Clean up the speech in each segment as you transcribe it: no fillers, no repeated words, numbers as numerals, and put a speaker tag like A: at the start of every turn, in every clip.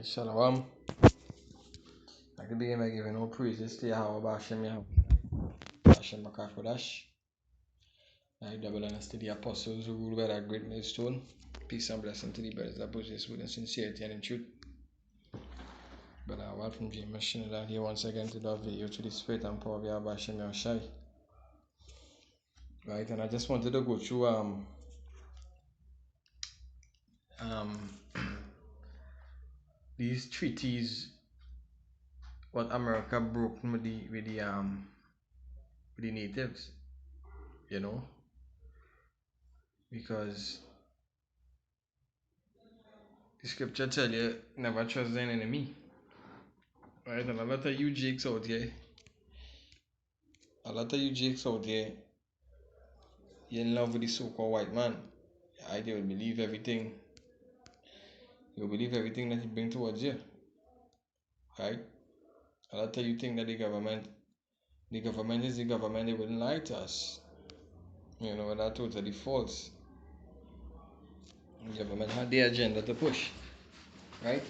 A: Alright, Shalom. I could begin by giving all praises to Yahweh Bashem Yahweh Bashem Bakakodash. I double honors to the apostles who rule by that great millstone. Peace and blessing to the brothers that possess with sincerity and in truth. But I want from James Shinada here once again to the video to the spirit and power of Yahweh Bashem Yahushai. Right, and I just wanted to go through these treaties what America broke with the natives, you know, because the scripture tell you never trust an enemy. Right, and a lot of you jakes out here, you're in love with the so-called white man. They will believe everything. You'll believe everything that he brings towards you. Right? A lot of you think that the government is the government, they wouldn't lie to us. You know, that's totally false. The government had the agenda to push. Right?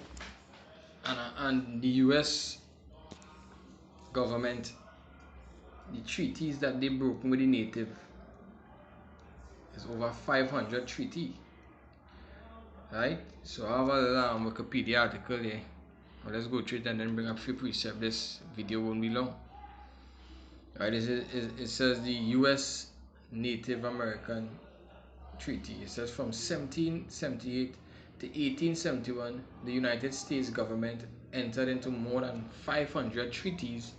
A: And the US government, the treaties that they broke with the native is over 500 treaty. Right? So I have a Wikipedia article here. Well, let's go through it and then bring up a few precepts. This video won't be long. Right? It says the US Native American Treaty. It says from 1778 to 1871, the United States government entered into more than 500 treaties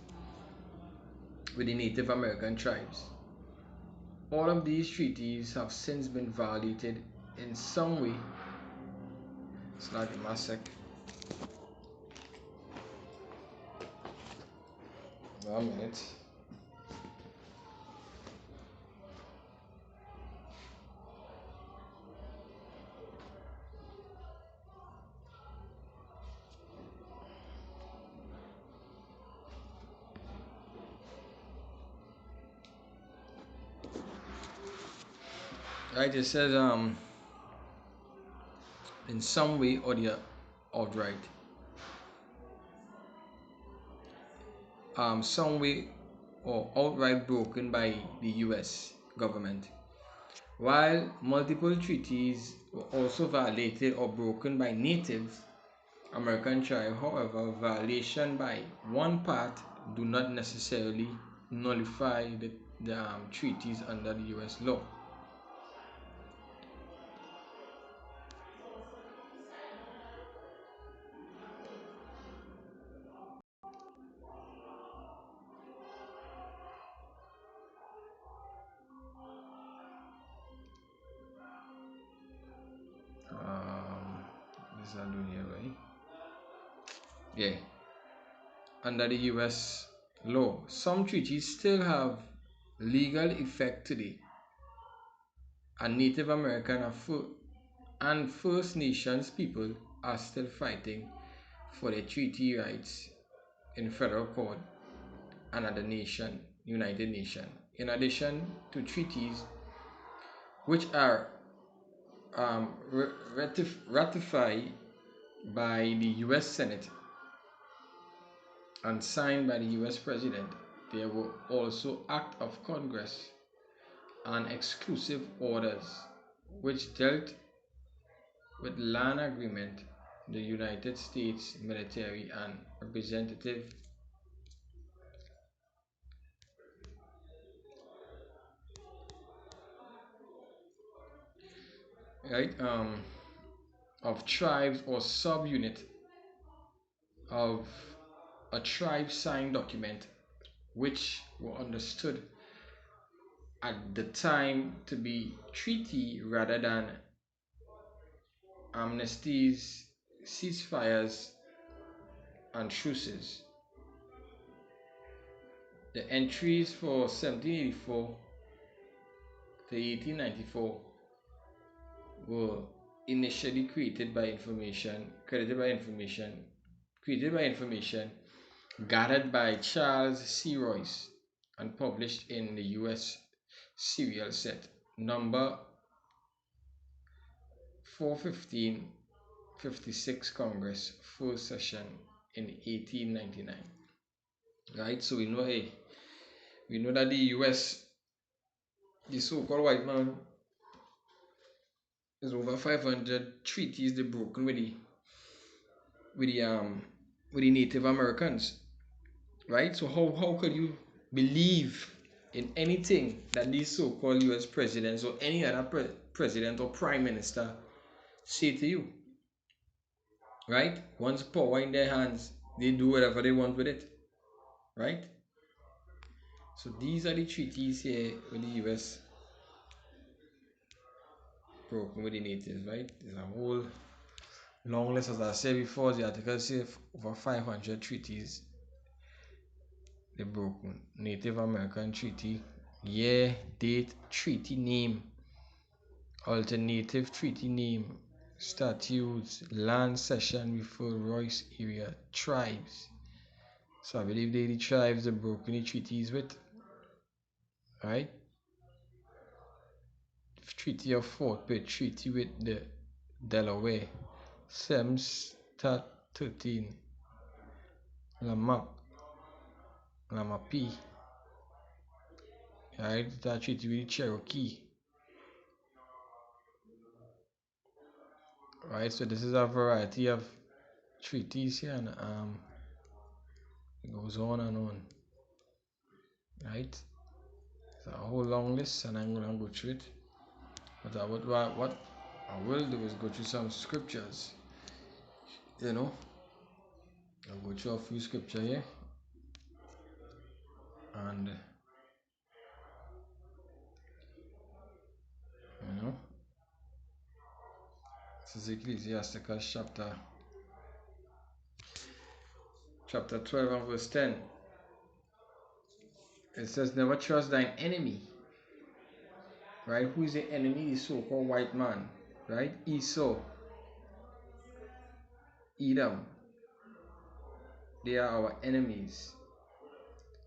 A: with the Native American tribes. All of these treaties have since been violated in some way. It's like a massacre. 1 minute. Right, it says in some way or the outright. Some way or outright broken by the US government. While multiple treaties were also violated or broken by Native American tribes, however, violation by one part do not necessarily nullify the treaties under the US law. This are doing here, right? Yeah. Under the US law, some treaties still have legal effect today, and Native American and First Nations people are still fighting for their treaty rights in federal court and at the United Nations. In addition to treaties which are ratified by the US Senate and signed by the US President, there were also acts of Congress and exclusive orders which dealt with land agreement, the United States military and representative of tribes or subunit of a tribe signed document which were understood at the time to be treaty rather than amnesties, ceasefires, and truces. The entries for 1784 to 1894 were initially created by information gathered by Charles C. Royce and published in the US serial set number 415 56th Congress, first session in 1899. Right, so we know, we know that the US, the so-called white man, is over 500 treaties they broken with the Native Americans. Right, so how could you believe in anything that these so-called US presidents or any other president or prime minister say to you? Right, once power in their hands, they do whatever they want with it. Right, so these are the treaties here with the US broken with the natives. Right, there's a whole long list, as I said before. The article says over 500 treaties they broken. Native American treaty, year, date, treaty name, alternative treaty name, statutes, land cession refer Royce area, tribes. So I believe they the tribes they broken the treaties with. Right? Treaty of Fort Pitt, treaty with the Delaware, Semstat 13, Lamapi. Right? That treaty with the Cherokee. Right, so this is a variety of treaties here, and it goes on and on. Right, it's a whole long list, and I'm gonna go through it. But what I will do is go through some scriptures. I'll go through a few scriptures here, and this is Ecclesiasticus chapter 12 and verse 10. It says, "Never trust thine enemy." Right? Who is the enemy? The so-called white man. Right? Esau, Edom. They are our enemies.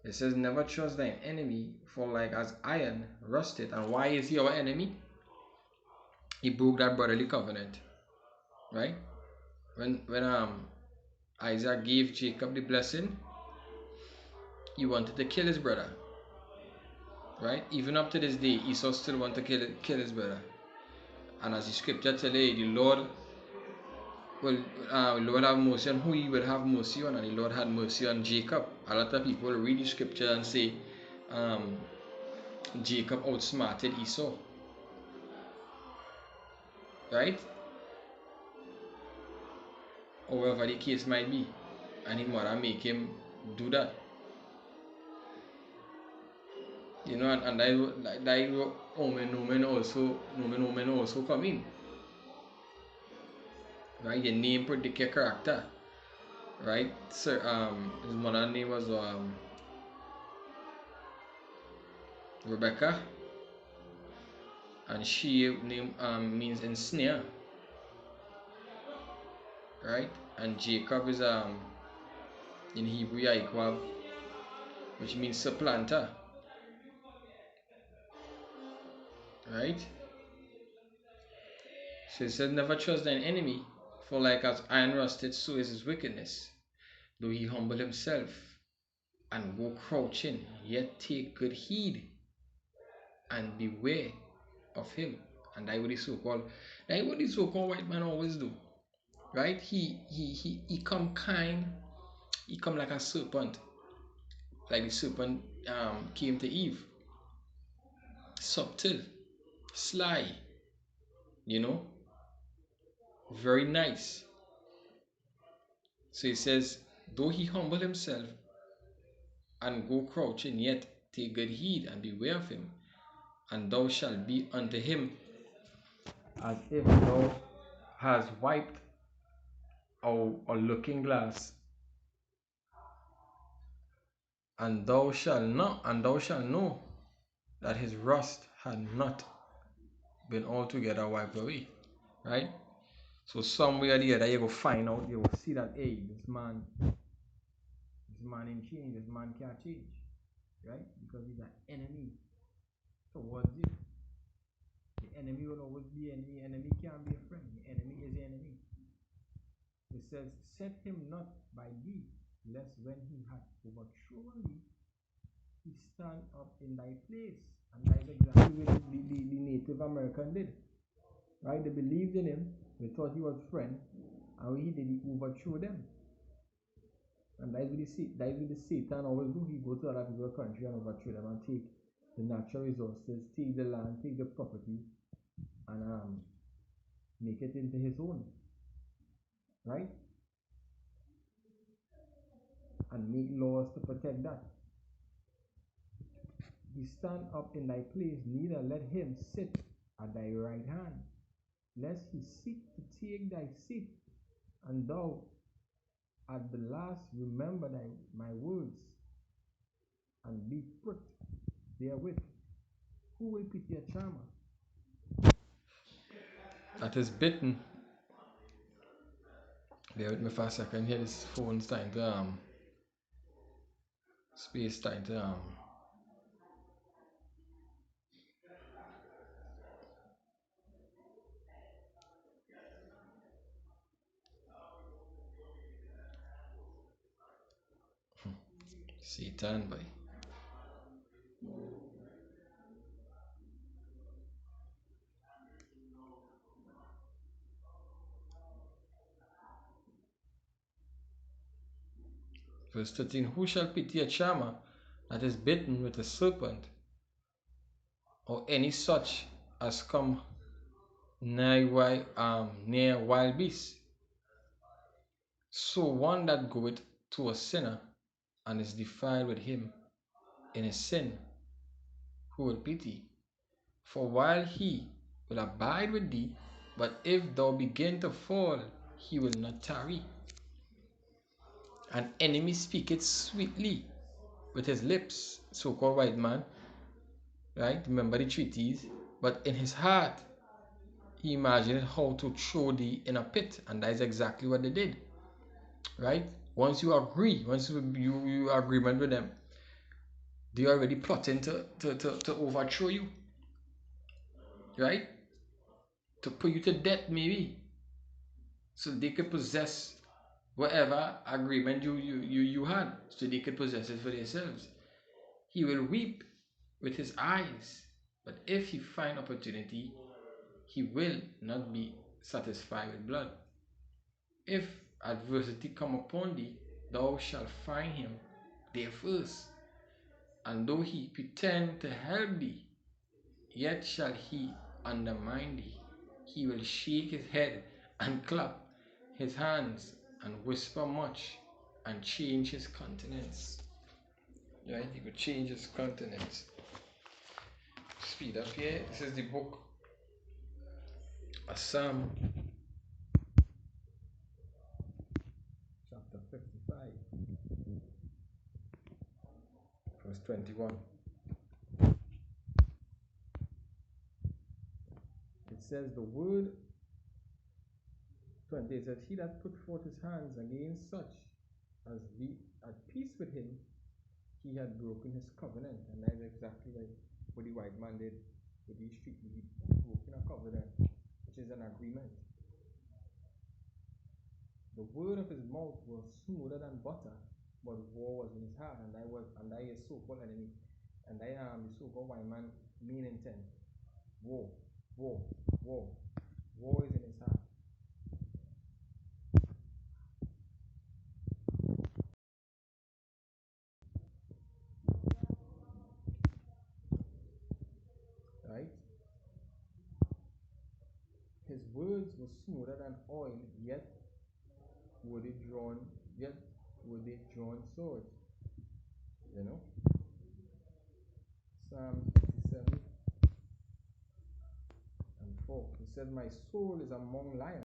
A: It says, "Never trust thine enemy, for like as iron rusted." And why is he our enemy? He broke that brotherly covenant. Right? When Isaac gave Jacob the blessing, he wanted to kill his brother. Right? Even up to this day, Esau still wants to kill his brother. And as the scripture tells you, the Lord will Lord have mercy on who he will have mercy on, and the Lord had mercy on Jacob. A lot of people read the scripture and say Jacob outsmarted Esau. Right? However the case might be, and his mother make him do that. And that Omen also come in. Right? Your name predict your character. Right? Sir, his mother's name was Rebecca, and she name means ensnare. Right? And Jacob is in Hebrew Yaikwa, which means supplanter. Right? So it says, "Never trust thine enemy, for like as iron rusted, so is his wickedness. Though he humble himself and go crouching, yet take good heed and beware of him." And that what the so-called white man always do. Right? He come kind, he come like a serpent. Like the serpent came to Eve. Subtle, sly, very nice. So he says, "Though he humble himself and go crouching, yet take good heed and beware of him, and thou shalt be unto him as if thou hast wiped a looking glass, and thou shalt know that his rust had not been altogether wiped away." Right? So somewhere or the other you go find out, you will see that, hey, this man ain't change, this man can't change. Right? Because he's an enemy towards you. The enemy will always be enemy. Enemy can't be a friend. The enemy is the enemy. It says, set him not by thee, lest when he had overthrown thee, he stand up in thy place. And that is exactly what the Native American did. Right? They believed in him, they thought he was friend, and what he did, he overthrew them. And that is what the Satan always do. He go to other people's country and overthrow them and take the natural resources, take the land, take the property, and make it into his own. Right? And make laws to protect that. He stand up in thy place, neither let him sit at thy right hand, lest he seek to take thy seat, and thou at the last remember my words, and be pricked therewith. Who will pity a charmer that is bitten? Bear with me for a second here. This phone starting to space starting to Satan by. Verse 13, who shall pity a charmer that is bitten with a serpent, or any such as come near wild beasts? So one that goeth to a sinner and is defiled with him in his sin, who will pity? For while he will abide with thee, but if thou begin to fall, he will not tarry. An enemy speaketh sweetly with his lips, so-called white man, right? Remember the treaties, but in his heart he imagined how to throw thee in a pit, and that is exactly what they did, right? Once you agree, once you agreement with them, they are already plotting to overthrow you, right? To put you to death, maybe, so they could possess whatever agreement you had, so they could possess it for themselves. He will weep with his eyes, but if he find opportunity, he will not be satisfied with blood. If adversity come upon thee, thou shalt find him there first. And though he pretend to help thee, yet shall he undermine thee. He will shake his head and clap his hands and whisper much and change his countenance. Right? He could change his countenance. Speed up here. This is the book of Psalm chapter 55, verse 21. It says the word 20, it says, he that put forth his hands against such as be at peace with him, he had broken his covenant. And that is exactly what the white man did with these treaties. He broke a covenant, which is an agreement. The word of his mouth was smoother than butter, but war was in his heart, and that is so-called enemy, and that the so-called white man main intent. War, war, war. War is in his heart. Right? His words were smoother than oil, yet were they drawn swords. You know? Psalm 57 and 4. He said, my soul is among lions.